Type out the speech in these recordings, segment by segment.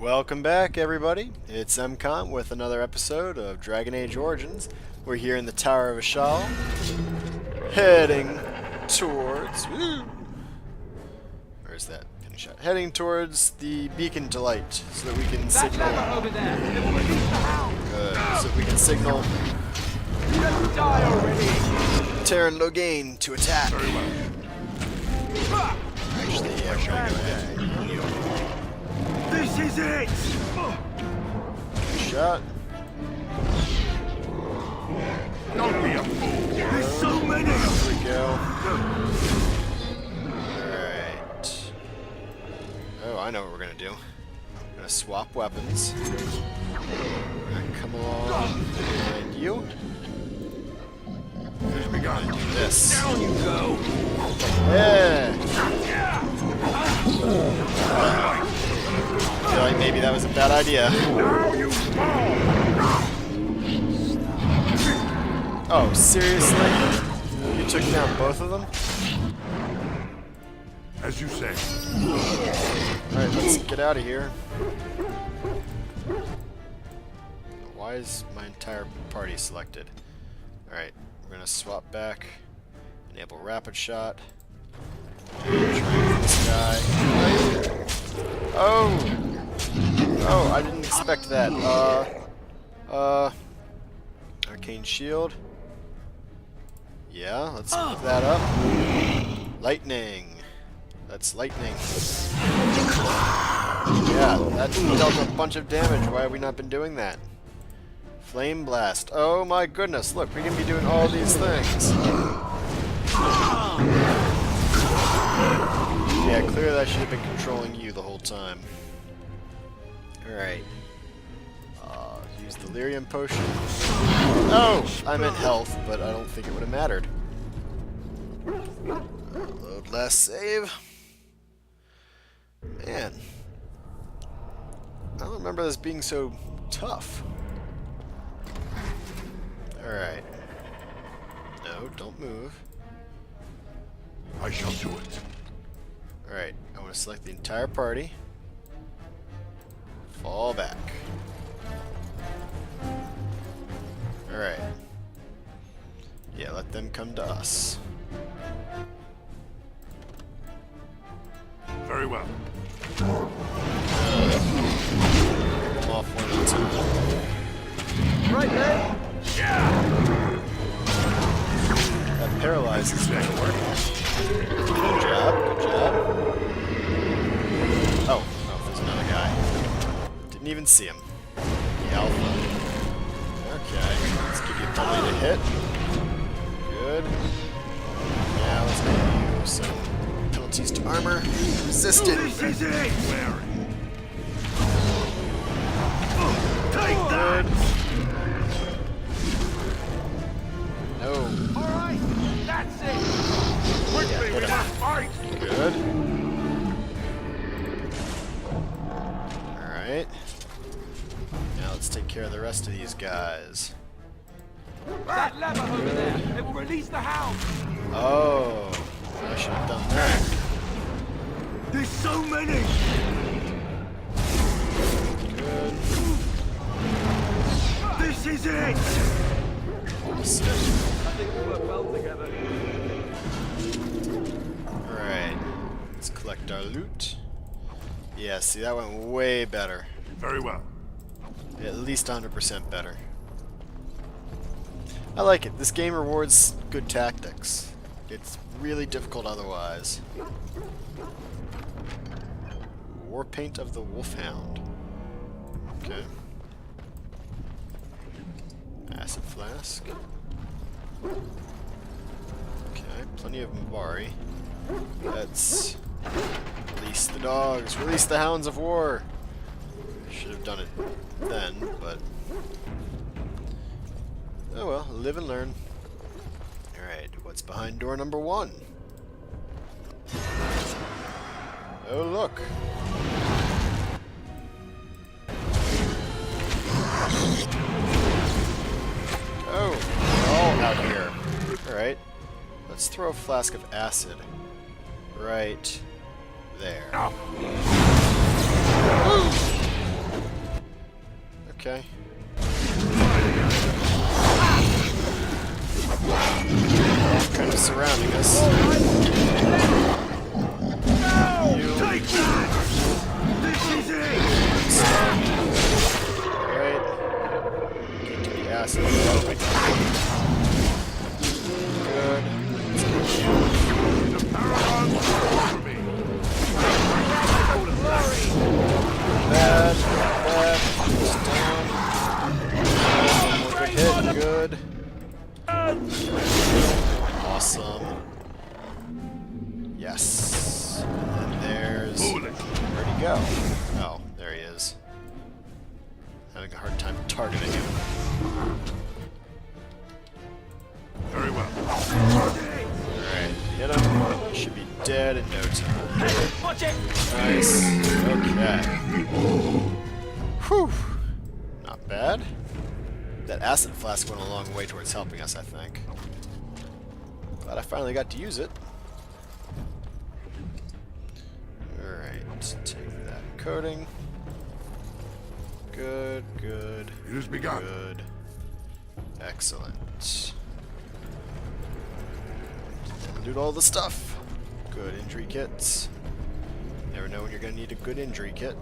Welcome back, everybody. It's MCon with another episode of Dragon Age Origins. We're here in the Tower of Ishal, heading towards... Where's that pinning shot? Heading towards the Beacon to Light, so that we can signal... over there. It will release the hound. Good, so that we can signal... Just die already. Terran Logain to attack. Very well. Actually, yeah, we're gonna go ahead and heal. This is it! Shot. Don't be a fool! There's so many! There we go. Alright. Oh, I know what we're gonna do. We're gonna swap weapons. We're gonna come along behind you. And we're gonna do this. Down you go! Yeah! I feel like maybe that was a bad idea. Oh, seriously? You took down both of them? As you say. Alright, let's get out of here. Why is my entire party selected? Alright, we're gonna swap back. Enable rapid shot. And try this guy. Oh! Oh, I didn't expect that. Arcane shield. Yeah, let's pick that up. Lightning. That's lightning. Yeah, that dealt a bunch of damage. Why have we not been doing that? Flame blast. Oh my goodness, look, we can be doing all these things. Yeah, clearly I should have been controlling you the whole time. Alright. Use the Lyrium potion. Oh! I meant health, but I don't think it would have mattered. Load last save. Man. I don't remember this being so tough. Alright. No, don't move. I shall do it. Alright, I want to select the entire party. Fall back. Alright. Yeah, let them come to us. Very well. Come off one at a time. Right there. That paralyzes me. Good job, good job. Oh, there's another guy. Didn't even see him. The alpha. Okay, let's give you a penalty to hit. Good. Now let's give you some penalties to armor. Resistant. This is it! Take that! No. Alright, that's it! Quickly, we hit must him. fight! Good. Alright. Now let's take care of the rest of these guys. That lever over there, it will release the hound! Oh, I should have done that. There's so many! Good. This is it! Almost it. I think we work well together. Alright. Let's collect our loot. Yeah, see, that went way better. Very well. At least 100% better. I like it. This game rewards good tactics. It's really difficult otherwise. War paint of the Wolfhound. Okay. Acid flask. Okay, plenty of Mabari. Let's release the dogs. Release the hounds of war. Should have done it then, but oh well, live and learn. Alright, what's behind door number 1? Oh look. Oh, they're all out here. Alright. Let's throw a flask of acid right there. go? Oh, there he is. Having a hard time targeting him. Very well. Alright, hit him. Should be dead in no time. Watch it! Nice. Okay. Whew. Not bad. That acid flask went a long way towards helping us, I think. Glad I finally got to use it. Alright, take that coating. Good, good. It has begun. Good. Excellent. Do all the stuff. Good injury kits. Never know when you're going to need a good injury kit.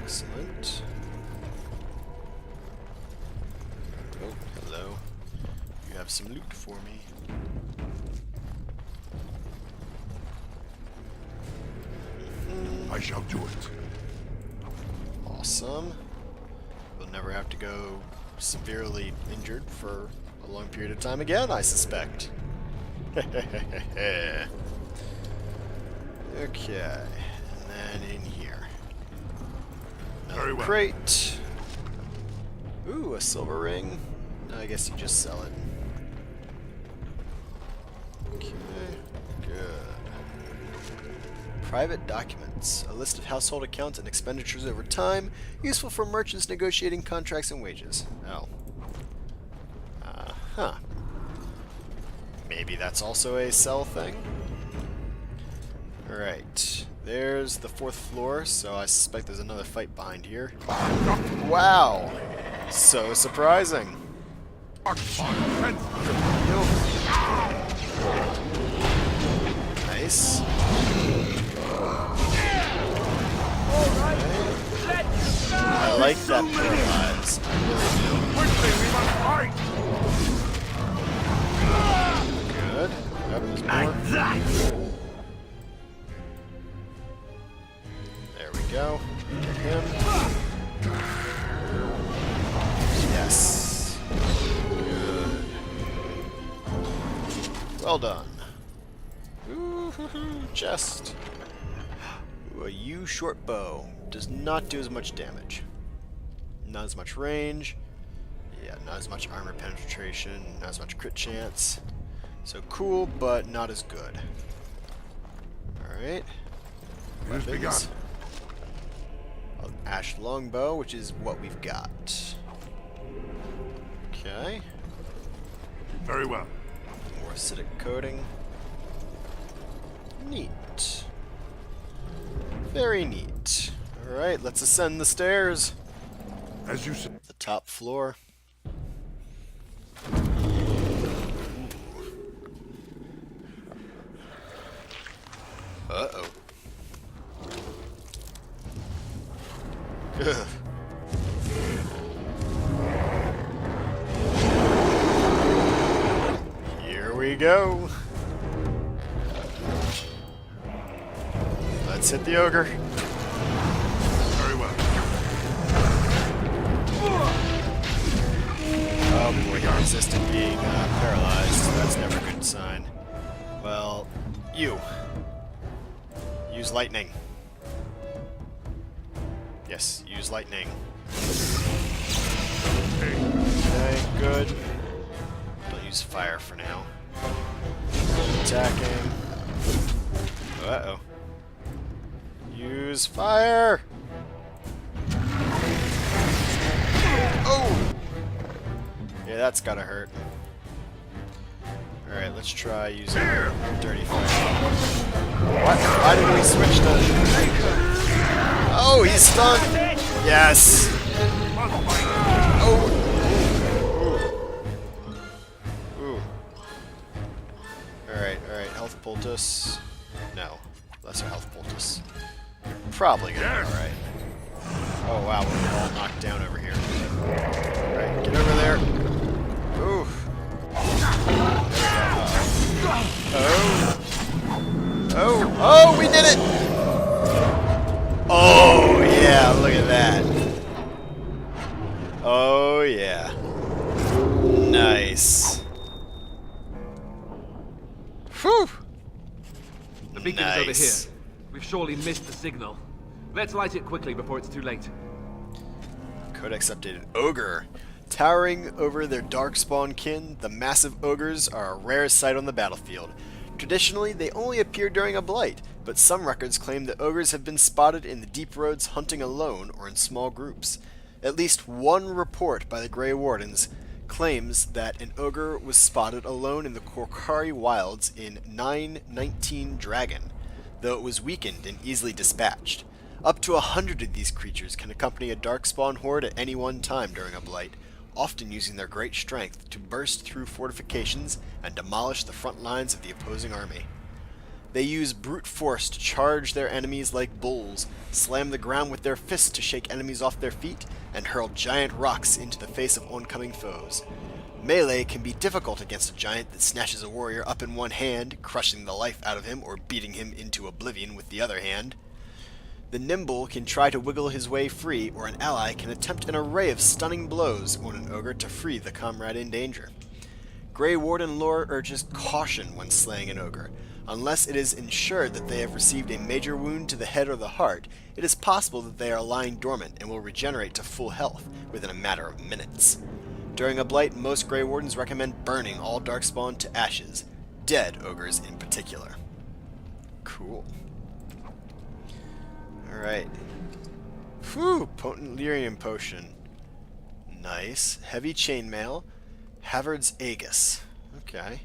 Excellent. Oh, hello. You have some loot for me. I shall do it. Awesome. We'll never have to go severely injured for a long period of time again, I suspect. Okay. And then in here. Another Very well. crate. Ooh, a silver ring. I guess you just sell it. Okay, good. Private documents. A list of household accounts and expenditures over time, useful for merchants negotiating contracts and wages. Oh. Huh. Maybe that's also a sell thing? Alright. There's the 4th floor, so I suspect there's another fight behind here. Wow! So surprising. Darkspawn. Nice. I like that paralyze. I really do. Quickly, we must fight. Good. Yep, there's more. There we go. Get him. Yes. Good. Well done. Ooh, chest. Ooh, a U short bow. Does not do as much damage. Not as much range. Yeah, not as much armor penetration. Not as much crit chance. So cool, but not as good. Alright. It has begun. Ash longbow, which is what we've got. Okay. Very well. More acidic coating. Neat. Very neat. Alright, let's ascend the stairs. As you said. The top floor. Uh-oh. Ugh. Here we go. Let's hit the ogre. Very well. Oh boy, he resisted being paralyzed. That's never a good sign. Well, you. Use lightning. Yes, use lightning. Okay, good. Don't use fire for now. Attacking. Uh-oh. Use fire! Oh! Yeah, that's gotta hurt. Alright, let's try using dirty fire. What? Why did we switch to... Oh, he's stunned! Yes! Oh! Ooh. Alright, health poultice. No. Lesser health poultice. Probably gonna be alright. Oh wow, we're all knocked down over here. Alright, get over there. Oof. Oh. Oh. Oh, we did it! Oh, yeah, look at that. Oh, yeah. Nice. Whew. The beacon is over here. We've surely missed the signal. Let's light it quickly before it's too late. Codex updated. Ogre. Towering over their Darkspawn kin, the massive ogres are a rare sight on the battlefield. Traditionally, they only appear during a blight, but some records claim that ogres have been spotted in the deep roads hunting alone or in small groups. At least one report by the Grey Wardens claims that an ogre was spotted alone in the Korkari wilds in 919 Dragon, though it was weakened and easily dispatched. Up to 100 of these creatures can accompany a Darkspawn horde at any one time during a blight, often using their great strength to burst through fortifications and demolish the front lines of the opposing army. They use brute force to charge their enemies like bulls, slam the ground with their fists to shake enemies off their feet, and hurl giant rocks into the face of oncoming foes. Melee can be difficult against a giant that snatches a warrior up in one hand, crushing the life out of him or beating him into oblivion with the other hand. The nimble can try to wiggle his way free, or an ally can attempt an array of stunning blows on an ogre to free the comrade in danger. Grey Warden lore urges caution when slaying an ogre. Unless it is ensured that they have received a major wound to the head or the heart, it is possible that they are lying dormant and will regenerate to full health within a matter of minutes. During a blight, most Grey Wardens recommend burning all Darkspawn to ashes, dead ogres in particular. Cool. Alright. Whew! Potent lyrium potion. Nice. Heavy chainmail. Havard's Aegis. Okay.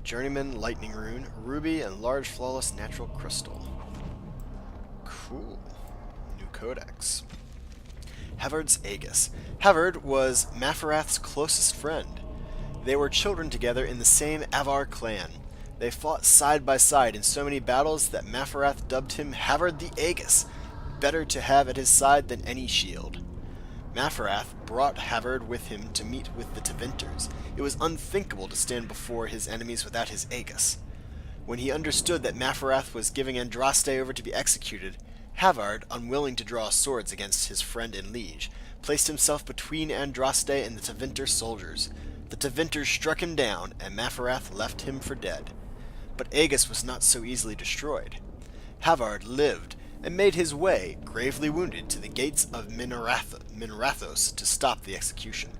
Journeyman lightning rune. Ruby and large flawless natural crystal. Cool. New codex. Havard's Aegis. Havard was Mafarath's closest friend. They were children together in the same Avar clan. They fought side by side in so many battles that Mafarath dubbed him Havard the Aegis, better to have at his side than any shield. Mafarath brought Havard with him to meet with the Tevinters. It was unthinkable to stand before his enemies without his Aegis. When he understood that Mafarath was giving Andraste over to be executed, Havard, unwilling to draw swords against his friend and liege, placed himself between Andraste and the Tevinter soldiers. The Tevinters struck him down, and Mafarath left him for dead. But Aegis was not so easily destroyed. Havard lived, and made his way, gravely wounded, to the gates of Minrathos to stop the execution.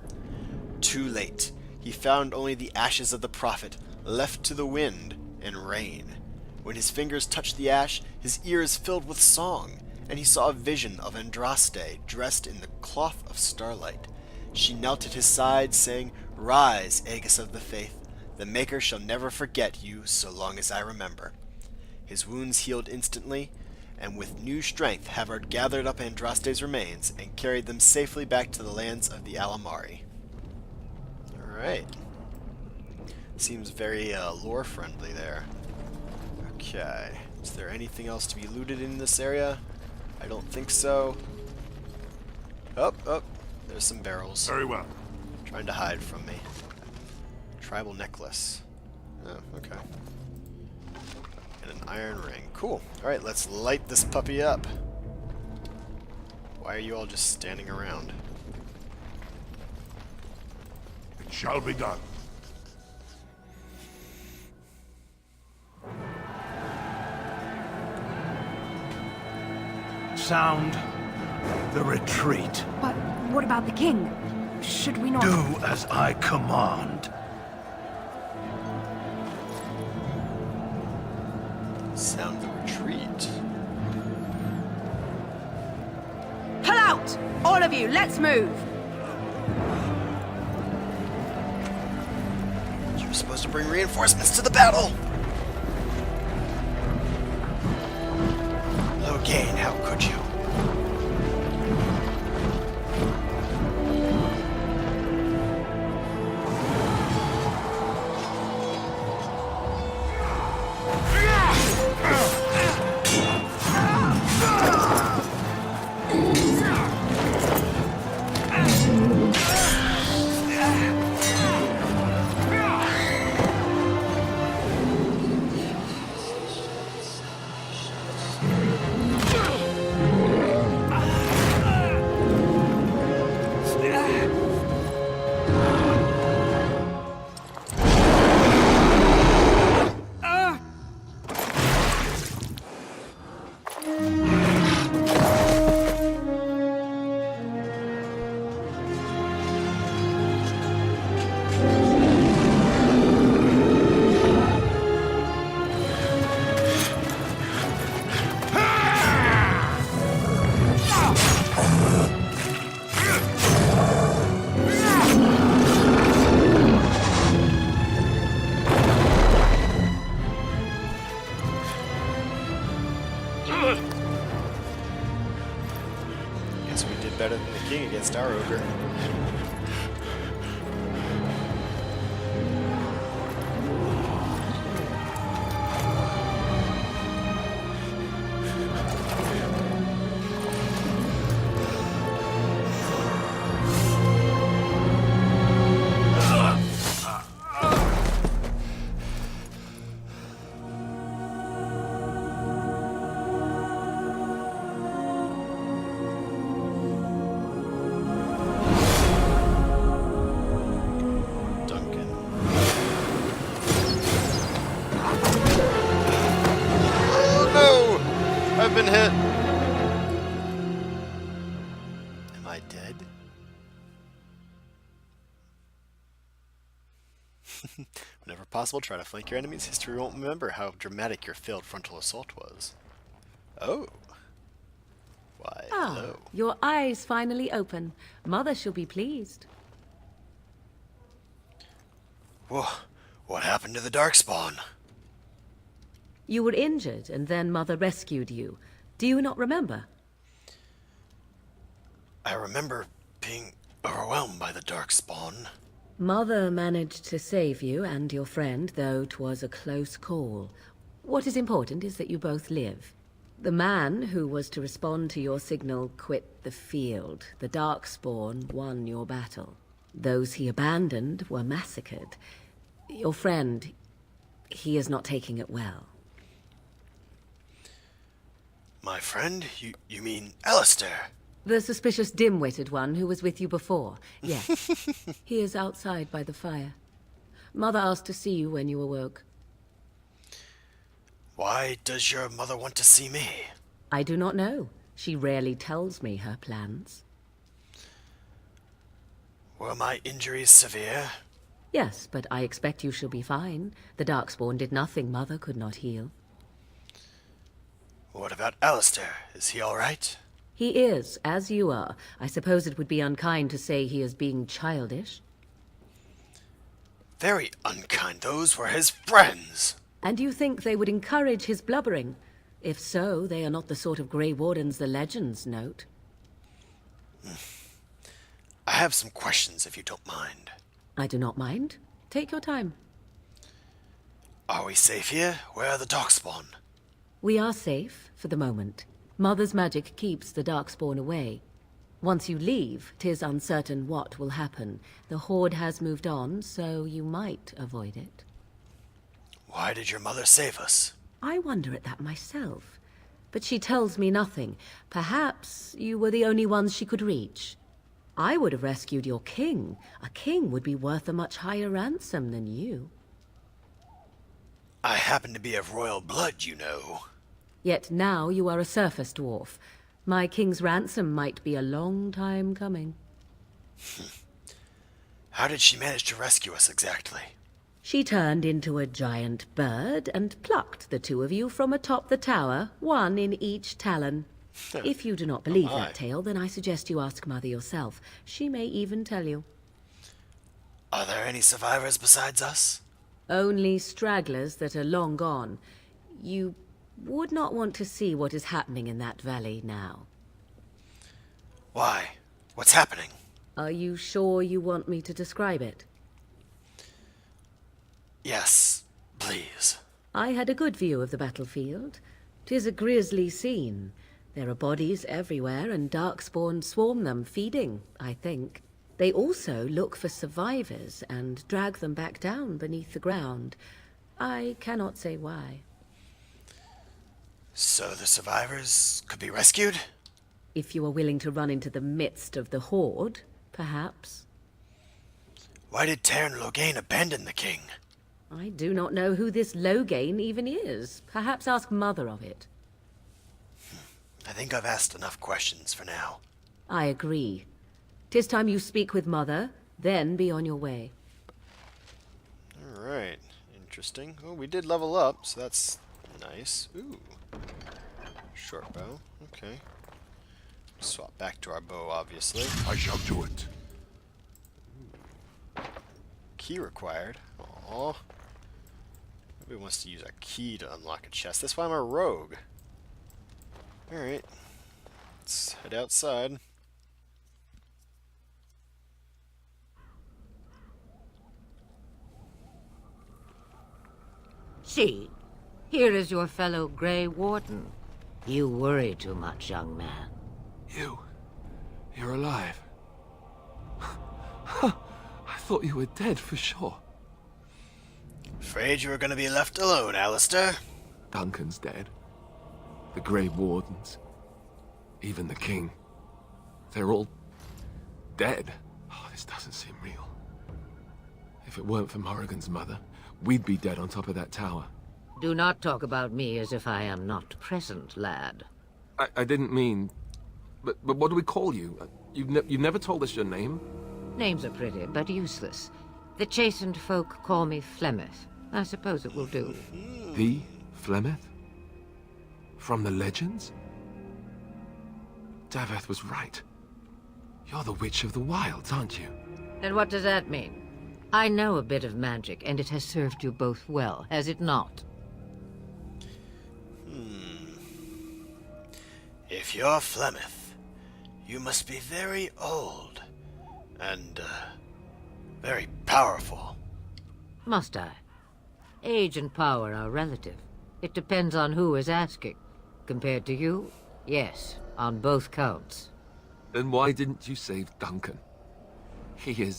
Too late. He found only the ashes of the prophet, left to the wind and rain. When his fingers touched the ash, his ears filled with song, and he saw a vision of Andraste, dressed in the cloth of starlight. She knelt at his side, saying, "Rise, Aegis of the faith. The Maker shall never forget you so long as I remember." His wounds healed instantly, and with new strength Havard gathered up Andraste's remains and carried them safely back to the lands of the Alamari. Alright. Seems very lore-friendly there. Okay. Is there anything else to be looted in this area? I don't think so. Oh, there's some barrels. Very well. Trying to hide from me. Tribal necklace. Oh, okay. And an iron ring. Cool. Alright, let's light this puppy up. Why are you all just standing around? It shall be done. Sound the retreat. But what about the king? Should we not... Do as I command. Sound the retreat. Pull out! All of you, let's move! You were supposed to bring reinforcements to the battle! Logain, how could you? better than the king against our ogre. I've been hit. Am I dead? Whenever possible, try to flank your enemies. History won't remember how dramatic your failed frontal assault was. Oh. Why, hello. Your eyes finally open. Mother shall be pleased. Whoa. What happened to the Darkspawn? You were injured, and then Mother rescued you. Do you not remember? I remember being overwhelmed by the Darkspawn. Mother managed to save you and your friend, though 'twas a close call. What is important is that you both live. The man who was to respond to your signal quit the field. The Darkspawn won your battle. Those he abandoned were massacred. Your friend, he is not taking it well. My friend? You mean Alistair? The suspicious dim-witted one who was with you before. Yes. He is outside by the fire. Mother asked to see you when you awoke. Why does your mother want to see me? I do not know. She rarely tells me her plans. Were my injuries severe? Yes, but I expect you shall be fine. The Darkspawn did nothing Mother could not heal. What about Alistair? Is he all right? He is, as you are. I suppose it would be unkind to say he is being childish. Very unkind. Those were his friends. And you think they would encourage his blubbering? If so, they are not the sort of Grey Wardens the legends note. I have some questions, if you don't mind. I do not mind. Take your time. Are we safe here? Where are the Darkspawn? We are safe, for the moment. Mother's magic keeps the Darkspawn away. Once you leave, 'tis uncertain what will happen. The Horde has moved on, so you might avoid it. Why did your mother save us? I wonder at that myself. But she tells me nothing. Perhaps you were the only ones she could reach. I would have rescued your king. A king would be worth a much higher ransom than you. I happen to be of royal blood, you know. Yet now you are a surface dwarf. My king's ransom might be a long time coming. How did she manage to rescue us exactly? She turned into a giant bird and plucked the two of you from atop the tower, one in each talon. If you do not believe that tale, then I suggest you ask Mother yourself. She may even tell you. Are there any survivors besides us? Only stragglers that are long gone. You would not want to see what is happening in that valley now. Why? What's happening? Are you sure you want me to describe it? Yes, please. I had a good view of the battlefield. 'Tis a grisly scene. There are bodies everywhere, and Darkspawn swarm them, feeding, I think. They also look for survivors and drag them back down beneath the ground. I cannot say why. So the survivors could be rescued? If you are willing to run into the midst of the Horde, perhaps. Why did Tairn Logain abandon the king? I do not know who this Logain even is. Perhaps ask Mother of it. I think I've asked enough questions for now. I agree. 'Tis time you speak with Mother, then be on your way. Alright, interesting. Oh, we did level up, so that's nice. Ooh. Short bow, okay. Swap back to our bow, obviously. I shall do it. Key required. Aww. Nobody wants to use a key to unlock a chest. That's why I'm a rogue. Alright. Let's head outside. See, here is your fellow Grey Warden. You worry too much, young man. You're alive. I thought you were dead for sure. Afraid you were going to be left alone, Alistair. Duncan's dead. The Grey Wardens. Even the King. They're all dead. Oh, this doesn't seem real. If it weren't for Morrigan's mother, we'd be dead on top of that tower. Do not talk about me as if I am not present, lad. I didn't mean... But what do we call you? You've never told us your name? Names are pretty, but useless. The chastened folk call me Flemeth. I suppose it will do. The Flemeth? From the legends? Daveth was right. You're the Witch of the Wilds, aren't you? And what does that mean? I know a bit of magic, and it has served you both well, has it not? If you're Flemeth, you must be very old and very powerful. Must I? Age and power are relative. It depends on who is asking. Compared to you, yes, on both counts. Then why didn't you save Duncan? He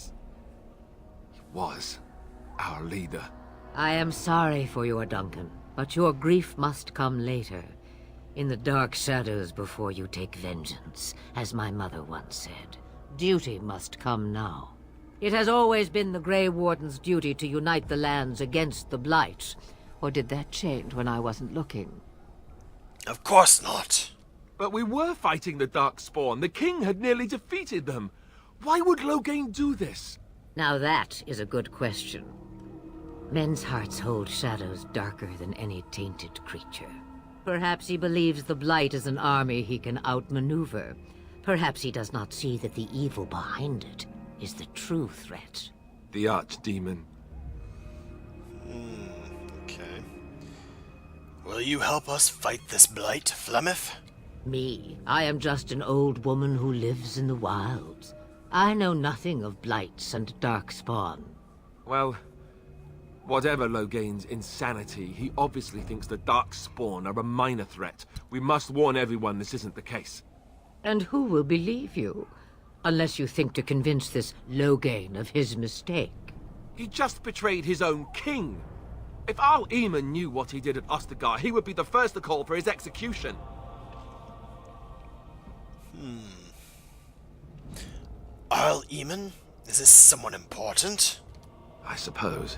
was our leader. I am sorry for your Duncan, but your grief must come later. In the dark shadows before you take vengeance, as my mother once said. Duty must come now. It has always been the Grey Warden's duty to unite the lands against the Blight. Or did that change when I wasn't looking? Of course not. But we were fighting the Darkspawn. The King had nearly defeated them. Why would Loghain do this? Now that is a good question. Men's hearts hold shadows darker than any tainted creature. Perhaps he believes the Blight is an army he can outmaneuver. Perhaps he does not see that the evil behind it is the true threat. The Archdemon. Okay. Will you help us fight this Blight, Flemeth? Me? I am just an old woman who lives in the wilds. I know nothing of Blights and Darkspawn. Well, whatever Loghain's insanity, he obviously thinks the Darkspawn are a minor threat. We must warn everyone this isn't the case. And who will believe you? Unless you think to convince this Loghain of his mistake. He just betrayed his own king. If Arl Eamon knew what he did at Ostagar, he would be the first to call for his execution. Arl Eamon? Is this someone important? I suppose.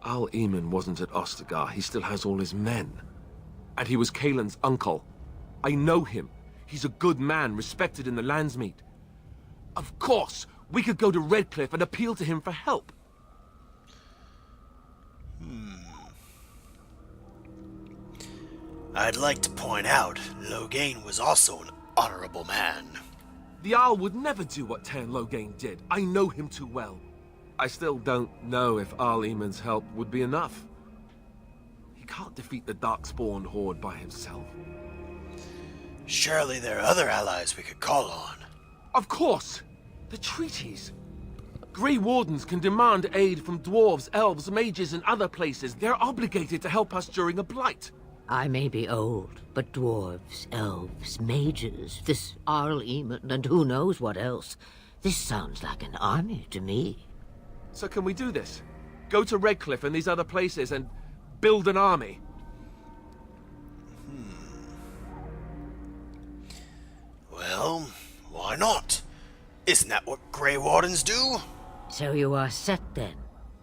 Arl Eamon wasn't at Ostagar. He still has all his men. And he was Kaelin's uncle. I know him. He's a good man, respected in the Landsmeet. Of course, we could go to Redcliffe and appeal to him for help. I'd like to point out, Loghain was also an honorable man. The Arl would never do what Tairn Loghain did. I know him too well. I still don't know if Arl Eamon's help would be enough. He can't defeat the Darkspawn horde by himself. Surely there are other allies we could call on. Of course! The treaties. Grey Wardens can demand aid from dwarves, elves, mages, and other places. They're obligated to help us during a blight. I may be old, but dwarves, elves, mages, this Arl Eamon, and who knows what else. This sounds like an army to me. So can we do this? Go to Redcliffe and these other places and build an army? Well, why not? Isn't that what Grey Wardens do? So you are set then,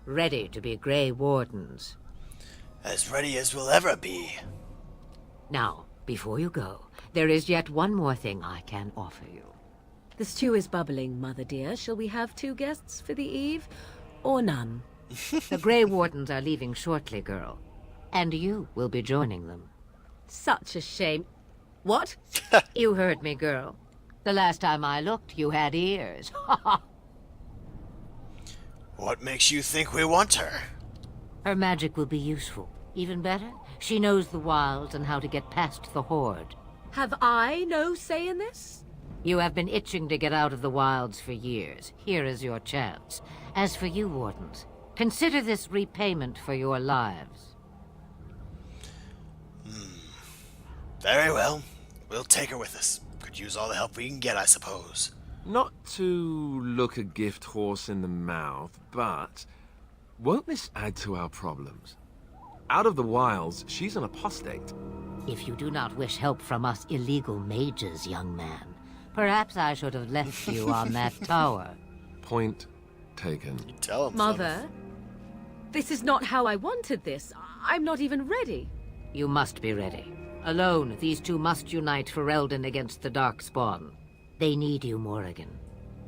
ready to be Grey Wardens. As ready as we'll ever be. Now, before you go, there is yet one more thing I can offer you. The stew is bubbling, Mother dear. Shall we have 2 guests for the eve, or none? The Grey Wardens are leaving shortly, girl. And you will be joining them. Such a shame. What? You heard me, girl. The last time I looked, you had ears. What makes you think we want her? Her magic will be useful. Even better, she knows the wilds and how to get past the horde. Have I no say in this? You have been itching to get out of the wilds for years. Here is your chance. As for you, Wardens, Consider this repayment for your lives. Very well. We'll take her with us. Could use all the help we can get, I suppose. Not to look a gift horse in the mouth, but won't this add to our problems? Out of the wilds, she's an apostate. If you do not wish help from us illegal mages, young man, perhaps I should have left you on that tower. Point taken. You tell him, Mother, this is not how I wanted this. I'm not even ready. You must be ready. Alone, these two must unite for Eldon against the Darkspawn. They need you, Morrigan.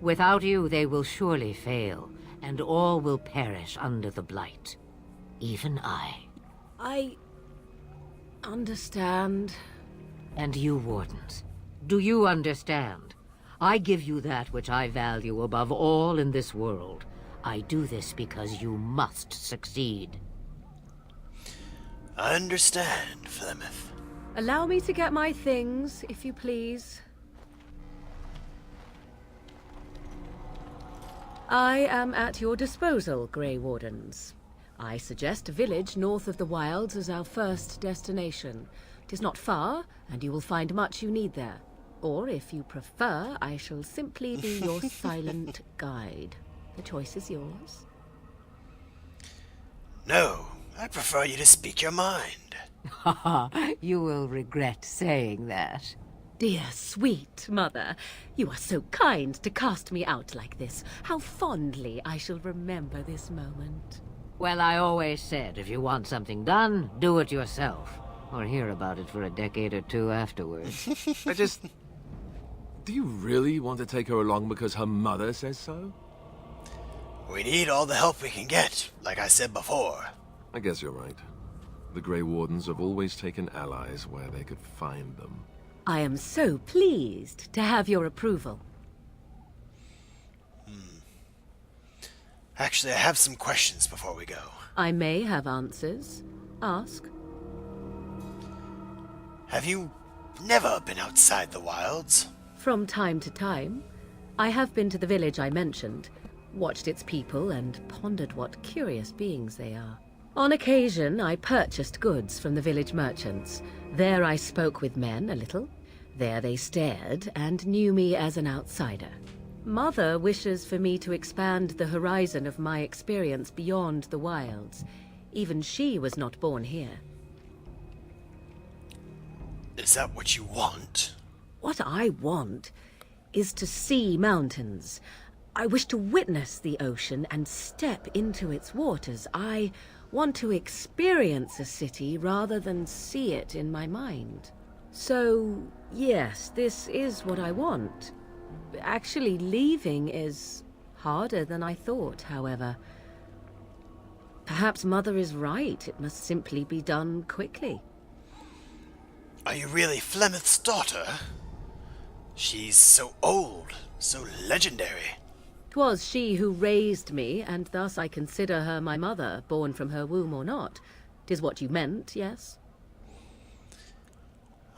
Without you, they will surely fail, and all will perish under the Blight. Even I. I understand. And you, Wardens. Do you understand? I give you that which I value above all in this world. I do this because you must succeed. I understand, Flemeth. Allow me to get my things, if you please. I am at your disposal, Grey Wardens. I suggest a village north of the wilds as our first destination. 'Tis not far, and you will find much you need there. Or, if you prefer, I shall simply be your silent guide. The choice is yours. No, I prefer you to speak your mind. You will regret saying that. Dear, sweet mother, you are so kind to cast me out like this. How fondly I shall remember this moment. Well, I always said, if you want something done, do it yourself. Or hear about it for a decade or two afterwards. Do you really want to take her along because her mother says so? We need all the help we can get, like I said before. I guess you're right. The Grey Wardens have always taken allies where they could find them. I am so pleased to have your approval. Actually, I have some questions before we go. I may have answers. Ask. Have you never been outside the wilds? From time to time, I have been to the village I mentioned, watched its people, and pondered what curious beings they are. On occasion, I purchased goods from the village merchants. There I spoke with men a little. There they stared and knew me as an outsider. Mother wishes for me to expand the horizon of my experience beyond the wilds. Even she was not born here. Is that what you want? What I want is to see mountains. I wish to witness the ocean and step into its waters. I want to experience a city rather than see it in my mind. So, yes, this is what I want. Actually, leaving is harder than I thought, however. Perhaps Mother is right. It must simply be done quickly. Are you really Flemeth's daughter? She's so old, so legendary. 'Twas she who raised me, and thus I consider her my mother, born from her womb or not. 'Tis what you meant, yes?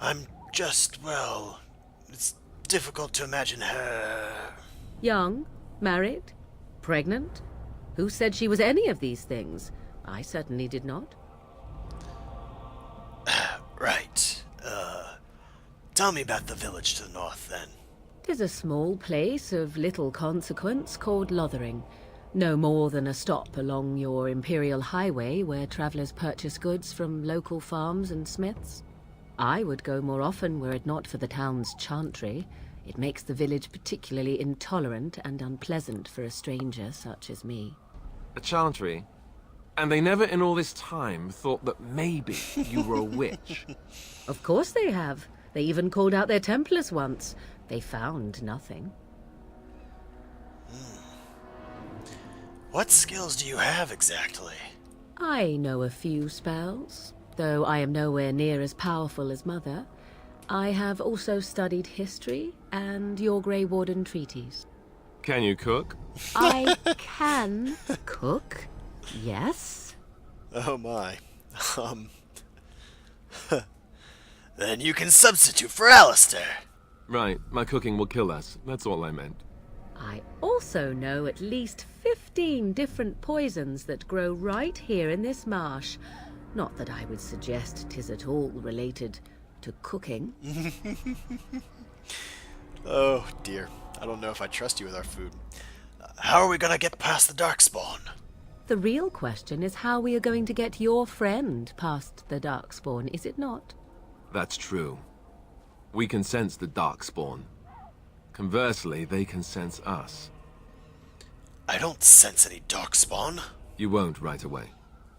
I'm just, well, it's difficult to imagine her... Young? Married? Pregnant? Who said she was any of these things? I certainly did not. Right. Tell me about the village to the north, then. 'Tis a small place of little consequence called Lothering. No more than a stop along your imperial highway where travelers purchase goods from local farms and smiths. I would go more often were it not for the town's chantry. It makes the village particularly intolerant and unpleasant for a stranger such as me. A chantry? And they never in all this time thought that maybe you were a witch? Of course they have. They even called out their Templars once. They found nothing. What skills do you have exactly? I know a few spells, though I am nowhere near as powerful as Mother. I have also studied history and your Grey Warden treaties. Can you cook? I can cook, yes. Oh my. Then you can substitute for Alistair. Right, my cooking will kill us. That's all I meant. I also know at least 50 15 different poisons that grow right here in this marsh. Not that I would suggest 'tis at all related to cooking. Oh dear. I don't know if I trust you with our food. How are we gonna get past the Darkspawn? The real question is how we are going to get your friend past the Darkspawn, is it not? That's true. We can sense the Darkspawn. Conversely, they can sense us. I don't sense any Darkspawn. You won't right away.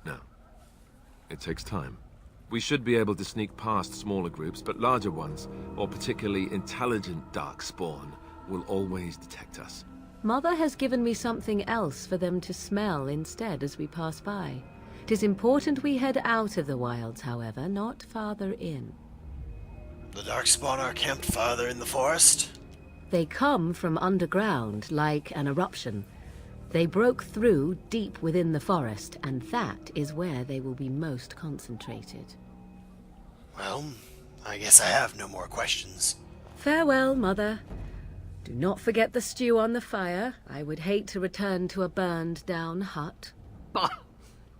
No. It takes time. We should be able to sneak past smaller groups, but larger ones, or particularly intelligent Darkspawn, will always detect us. Mother has given me something else for them to smell instead as we pass by. 'Tis important we head out of the wilds, however, not farther in. The Darkspawn are camped farther in the forest? They come from underground, like an eruption. They broke through deep within the forest, and that is where they will be most concentrated. Well, I guess I have no more questions. Farewell, Mother. Do not forget the stew on the fire. I would hate to return to a burned-down hut. Bah!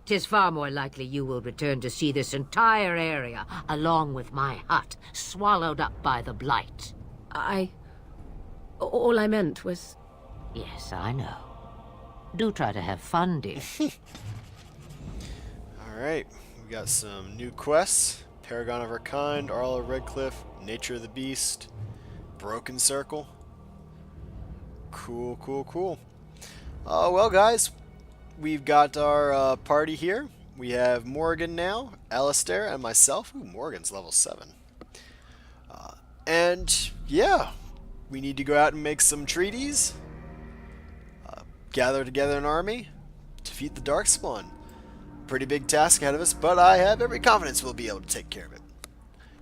'Tis far more likely you will return to see this entire area, along with my hut, swallowed up by the blight. All I meant was... Yes, I know. Do try to have fun, dear. Alright, we got some new quests. Paragon of Her Kind, Arlo Redcliffe, Nature of the Beast, Broken Circle. Cool, cool, cool. Well, guys, we've got our party here. We have Morgan now, Alistair, and myself. Ooh, Morgan's level 7. And, yeah, we need to go out and make some treaties, gather together an army, defeat the Darkspawn. Pretty big task ahead of us, but I have every confidence we'll be able to take care of it.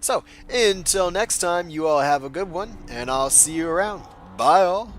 So, until next time, you all have a good one, and I'll see you around. Bye, all.